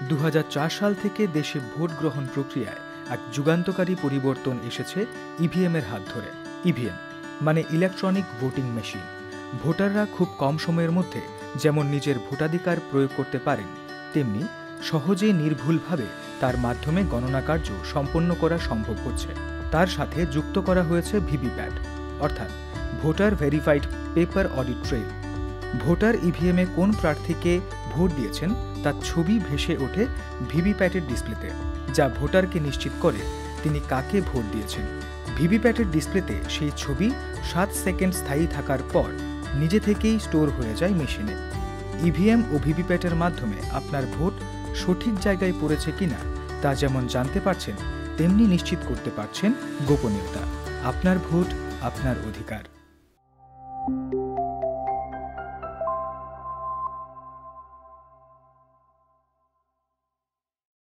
2004 সাল থেকে দেশে ভোট গ্রহণ প্রক্রিয়ায় এক যুগান্তকারী পরিবর্তন এসেছে ইভিএম এর হাত ধরে। ইভিএম মানে ইলেকট্রনিক ভোটিং মেশিন। ভোটাররা খুব কম সময়ের মধ্যে যেমন নিজের ভোটাধিকার প্রয়োগ করতে পারেন, তেমনি সহজে নির্ভুলভাবে তার মাধ্যমে গণনা কার্য সম্পন্ন করা সম্ভব হচ্ছে। তার সাথে যুক্ত করা হয়েছে ভিভিপ্যাট, অর্থাৎ voter verified paper audit trail. Voter ইভিএমে কোন প্রার্থীকে ভোট দিয়েছেন তার ছবি ভেসে ওঠে ভিভিপ্যাটের ডিসপ্লেতে, যা ভোটারকে নিশ্চিত করে তিনি কাকে ভোট দিয়েছেন। ভিভিপ্যাটের ডিসপ্লেতে সেই ছবি 7 সেকেন্ড স্থায়ী থাকার পর নিজে থেকেই স্টোর হয়ে যায় মেশিনে। ইভিএম ও ভিভিপ্যাটের মাধ্যমে আপনার ভোট সঠিক জায়গায় পড়েছে কিনা তা যেমন জানতে পারছেন, তেমনি নিশ্চিত করতে পারছেন গোপনীয়তা। আপনার ভোট, আপনার অধিকার।